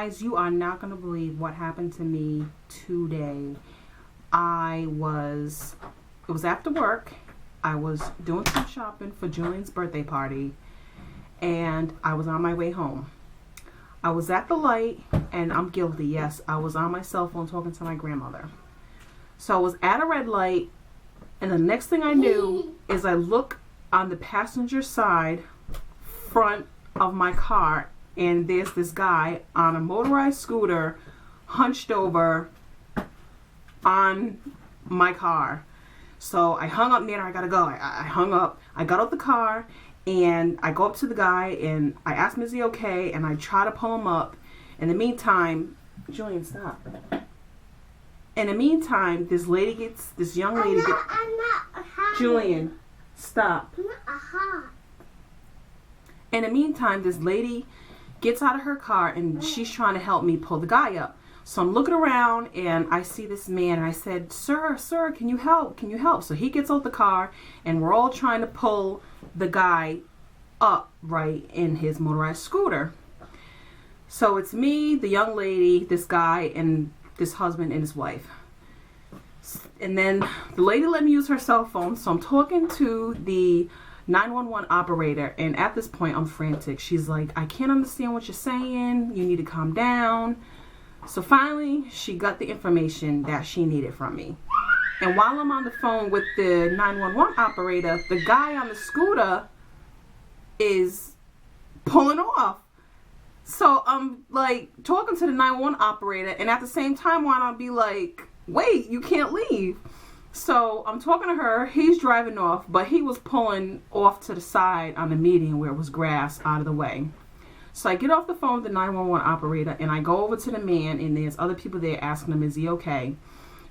Guys, you are not going to believe what happened to me today. It was after work. I was doing some shopping for Julian's birthday party, and I was on my way home. I was at the light, and I'm guilty. Yes, I was on my cell phone talking to my grandmother. So I was at a red light, and the next thing I knew is I look on the passenger side front of my car, and there's this guy on a motorized scooter hunched over on my car. So I hung up, Nana, I gotta go. I hung up, I got out the car, and I go up to the guy, and I ask him, is he okay? And I try to pull him up. In the meantime, Julian, stop. In the meantime, this young lady gets, Julian, stop. In the meantime, this lady gets out of her car, and she's trying to help me pull the guy up. So I'm looking around, and I see this man, and I said, sir, can you help? So he gets out the car, and we're all trying to pull the guy up, right, in his motorized scooter. So it's me, the young lady, this guy, and this husband and his wife. And then the lady let me use her cell phone, so I'm talking to the 911 operator, and at this point I'm frantic. She's like, I can't understand what you're saying, you need to calm down. So finally she got the information that she needed from me, and while I'm on the phone with the 911 operator, the guy on the scooter is pulling off. So I'm like talking to the 911 operator, and at the same time want to be like, wait, you can't leave. So I'm talking to her, he's driving off, but he was pulling off to the side on the median where it was grass out of the way. So I get off the phone with the 911 operator, and I go over to the man, and there's other people there asking him, is he okay?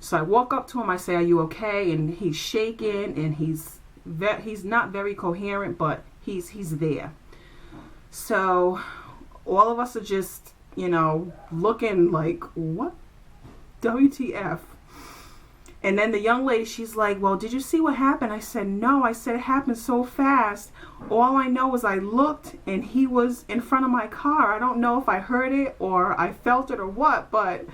So I walk up to him, I say, are you okay? And he's shaking, and he's not very coherent, but he's there. So all of us are just, looking like, what? WTF? And then the young lady, she's like, well, did you see what happened? I said, no. I said, it happened so fast. All I know is I looked, and he was in front of my car. I don't know if I heard it or I felt it or what, but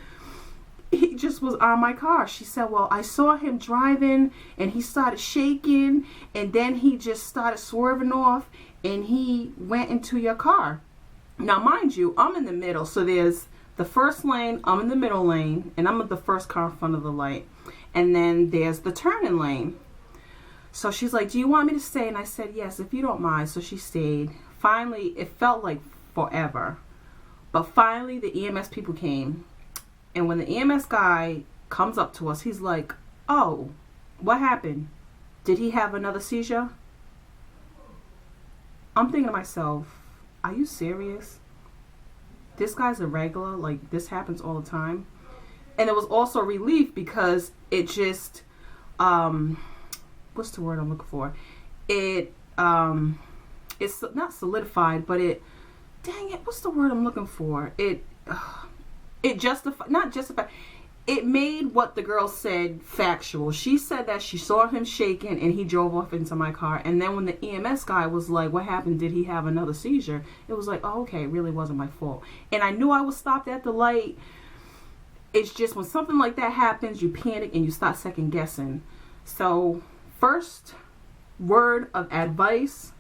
he just was on my car. She said, well, I saw him driving, and he started shaking, and then he just started swerving off, and he went into your car. Now, mind you, I'm in the middle, so there's the first lane, I'm in the middle lane, and I'm at the first car in front of the light. And then there's the turning lane. So she's like, do you want me to stay? And I said, yes, if you don't mind. So she stayed. Finally, it felt like forever. But finally, the EMS people came. And when the EMS guy comes up to us, he's like, oh, what happened? Did he have another seizure? I'm thinking to myself, are you serious? This guy's a regular, like this happens all the time. And it was also relief because it just, what's the word I'm looking for? It's not solidified, but what's the word I'm looking for? It made what the girl said factual. She said that she saw him shaking and he drove off into my car. And then when the EMS guy was like, what happened? Did he have another seizure? It was like, oh, okay, it really wasn't my fault. And I knew I was stopped at the light. It's just when something like that happens, you panic and you start second guessing. So first word of advice,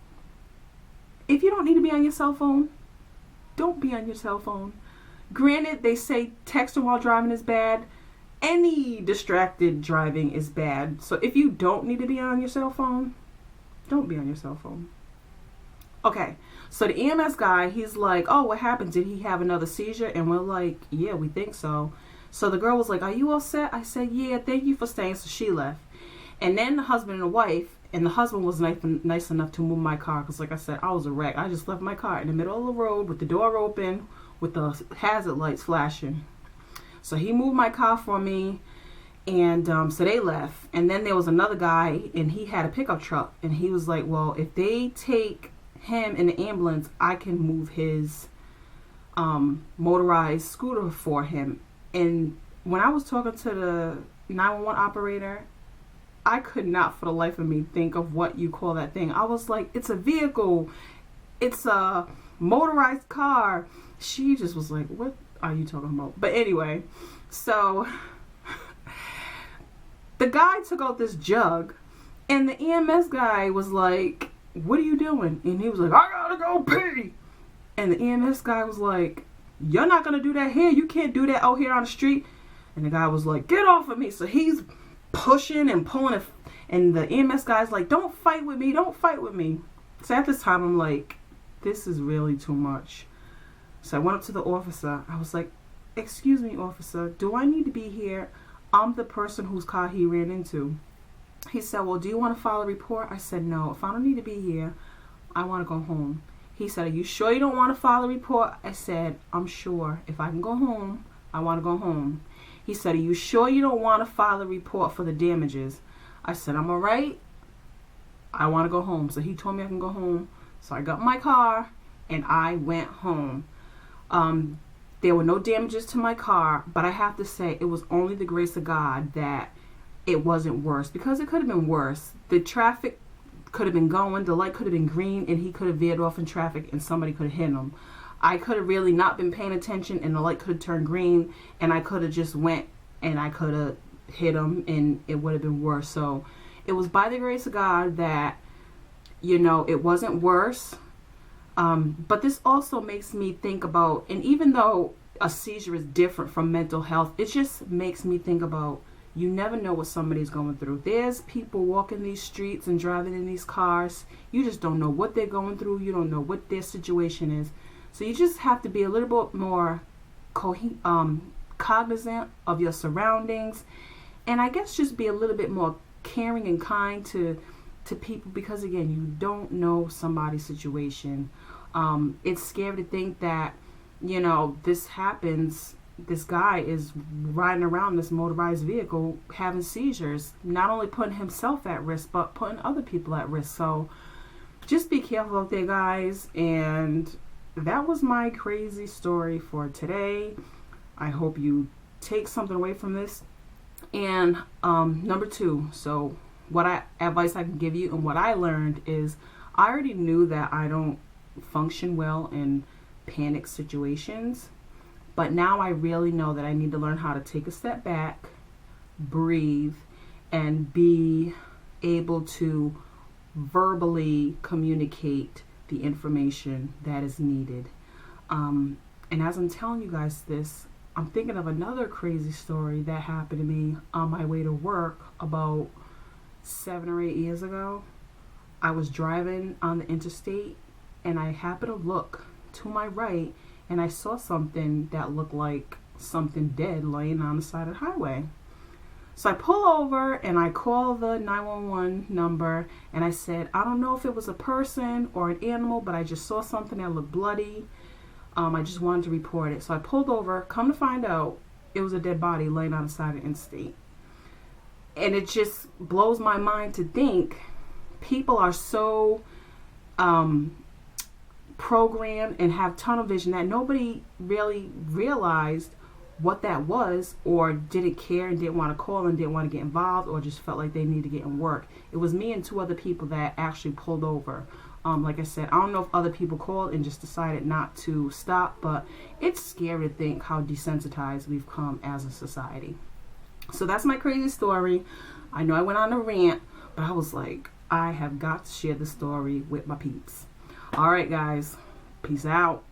if you don't need to be on your cell phone, don't be on your cell phone. Granted, they say texting while driving is bad. Any distracted driving is bad. So if you don't need to be on your cell phone, don't be on your cell phone. Okay, so the EMS guy, he's like, oh, what happened? Did he have another seizure? And we're like, yeah, we think so. So the girl was like, are you all set? I said, yeah, thank you for staying. So she left. And then the husband and the wife, and the husband was nice enough to move my car because, like I said, I was a wreck. I just left my car in the middle of the road with the door open, with the hazard lights flashing. So he moved my car for me, and so they left. And then there was another guy, and he had a pickup truck, and he was like, well, if they take him in the ambulance, I can move his motorized scooter for him. And when I was talking to the 911 operator, I could not for the life of me think of what you call that thing. I was like, it's a vehicle. It's a motorized car. She just was like, what are you talking about? But anyway, so the guy took out this jug, and the EMS guy was like, what are you doing? And he was like, I gotta go pee. And the EMS guy was like, you're not gonna do that here. You can't do that out here on the street. And the guy was like, get off of me. So he's pushing and pulling, and the EMS guy's like, don't fight with me. Don't fight with me. So at this time, I'm like, this is really too much. So I went up to the officer. I was like, excuse me, officer, do I need to be here? I'm the person whose car he ran into. He said, well, do you want to file a report? I said, no, if I don't need to be here, I want to go home. He said, are you sure you don't want to file a report? I said, I'm sure. If I can go home, I want to go home. He said, are you sure you don't want to file a report for the damages? I said, I'm all right. I want to go home. So he told me I can go home. So I got in my car and I went home. There were no damages to my car, but I have to say it was only the grace of God that it wasn't worse, because it could have been worse. The traffic could have been going, the light could have been green, and he could have veered off in traffic and somebody could have hit him. I could have really not been paying attention and the light could have turned green and I could have just went and I could have hit him and it would have been worse. So it was by the grace of God that, you know, it wasn't worse. But this also makes me think about, and even though a seizure is different from mental health, it just makes me think about, you never know what somebody's going through. There's people walking these streets and driving in these cars. You just don't know what they're going through. You don't know what their situation is. So you just have to be a little bit more cognizant of your surroundings. And I guess just be a little bit more caring and kind to people, because again, you don't know somebody's situation. It's scary to think that, you know, this happens. This guy is riding around this motorized vehicle having seizures, not only putting himself at risk, but putting other people at risk. So just be careful out there, guys. And that was my crazy story for today. I hope you take something away from this. And number two, so advice I can give you and what I learned is, I already knew that I don't function well in panic situations, but now I really know that I need to learn how to take a step back, breathe, and be able to verbally communicate the information that is needed. And as I'm telling you guys this, I'm thinking of another crazy story that happened to me on my way to work about 7 or 8 years ago. I was driving on the interstate and I happened to look to my right and I saw something that looked like something dead laying on the side of the highway. So I pull over and I call the 911 number and I said, I don't know if it was a person or an animal, but I just saw something that looked bloody. I just wanted to report it. So I pulled over. Come to find out, it was a dead body laying on the side of the interstate. And it just blows my mind to think people are so programmed and have tunnel vision that nobody really realized what that was, or didn't care and didn't want to call and didn't want to get involved, or just felt like they needed to get in work. It was me and 2 other people that actually pulled over. Like I said, I don't know if other people called and just decided not to stop, but it's scary to think how desensitized we've come as a society. So that's my crazy story. I know I went on a rant, but I was like, I have got to share the story with my peeps. All right, guys. Peace out.